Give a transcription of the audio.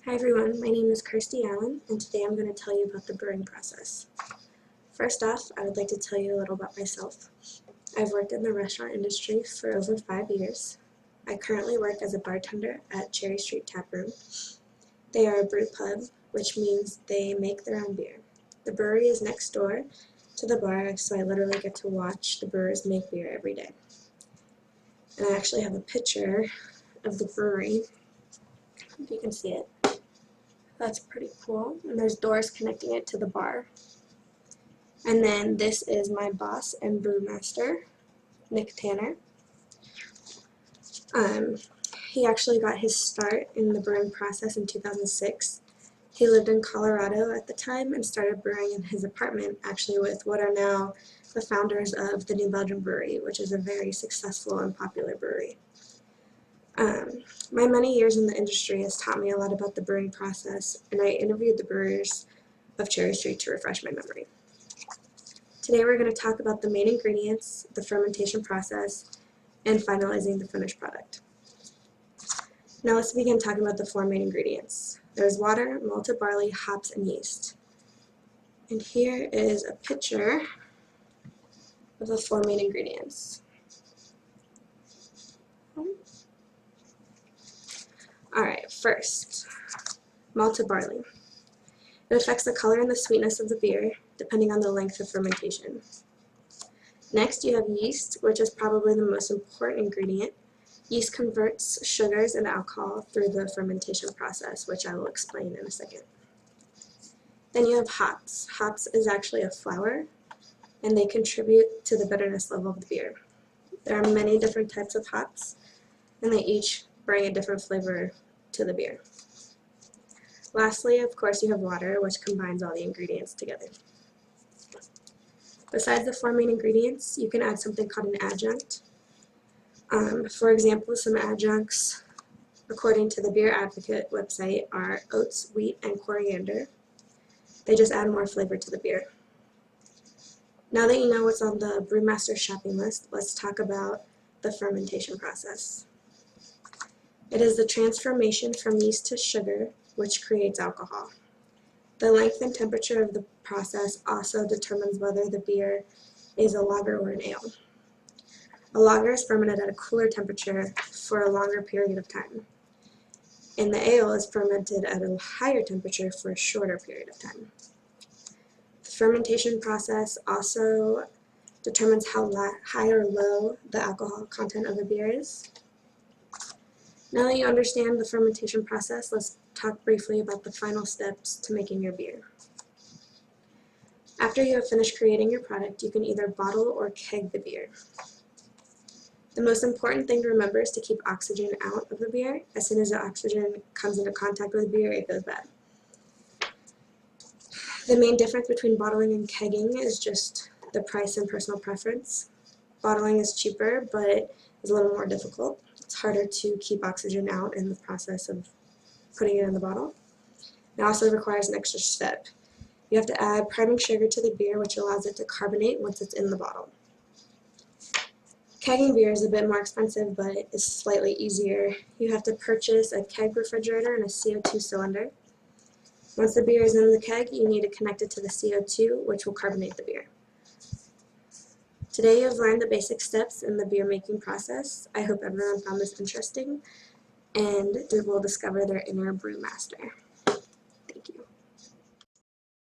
Hi everyone, my name is Kirsty Allen, and today I'm going to tell you about the brewing process. First off, I would like to tell you a little about myself. I've worked in the restaurant industry for over 5 years. I currently work as a bartender at Cherry Street Tap Room. They are a brew pub, which means they make their own beer. The brewery is next door to the bar, so I literally get to watch the brewers make beer every day. And I actually have a picture of the brewery, if you can see it. That's pretty cool, and there's doors connecting it to the bar. And then this is my boss and brewmaster, Nick Tanner. He actually got his start in the brewing process in 2006. He lived in Colorado at the time and started brewing in his apartment, actually with what are now the founders of the New Belgium Brewery, which is a very successful and popular brewery. My many years in the industry has taught me a lot about the brewing process, and I interviewed the brewers of Cherry Street to refresh my memory. Today we're going to talk about the main ingredients, the fermentation process, and finalizing the finished product. Now let's begin talking about the 4 main ingredients. There's water, malted barley, hops, and yeast. And here is a picture of the 4 main ingredients. Alright, first, malted barley. It affects the color and the sweetness of the beer, depending on the length of fermentation. Next, you have yeast, which is probably the most important ingredient. Yeast converts sugars into alcohol through the fermentation process, which I will explain in a second. Then you have hops. Hops is actually a flower, and they contribute to the bitterness level of the beer. There are many different types of hops, and they each bring a different flavor to the beer. Lastly, of course, you have water, which combines all the ingredients together. Besides the 4 main ingredients, you can add something called an adjunct. For example, some adjuncts, according to the Beer Advocate website, are oats, wheat, and coriander. They just add more flavor to the beer. Now that you know what's on the brewmaster shopping list, let's talk about the fermentation process. It is the transformation from yeast to sugar, which creates alcohol. The length and temperature of the process also determines whether the beer is a lager or an ale. A lager is fermented at a cooler temperature for a longer period of time, and the ale is fermented at a higher temperature for a shorter period of time. The fermentation process also determines how high or low the alcohol content of a beer is. Now that you understand the fermentation process, let's talk briefly about the final steps to making your beer. After you have finished creating your product, you can either bottle or keg the beer. The most important thing to remember is to keep oxygen out of the beer. As soon as the oxygen comes into contact with the beer, it goes bad. The main difference between bottling and kegging is just the price and personal preference. Bottling is cheaper, but it is a little more difficult. It's harder to keep oxygen out in the process of putting it in the bottle. It also requires an extra step. You have to add priming sugar to the beer, which allows it to carbonate once it's in the bottle. Kegging beer is a bit more expensive, but it is slightly easier. You have to purchase a keg refrigerator and a CO2 cylinder. Once the beer is in the keg, you need to connect it to the CO2, which will carbonate the beer. Today you've learned the basic steps in the beer making process. I hope everyone found this interesting and will discover their inner brewmaster.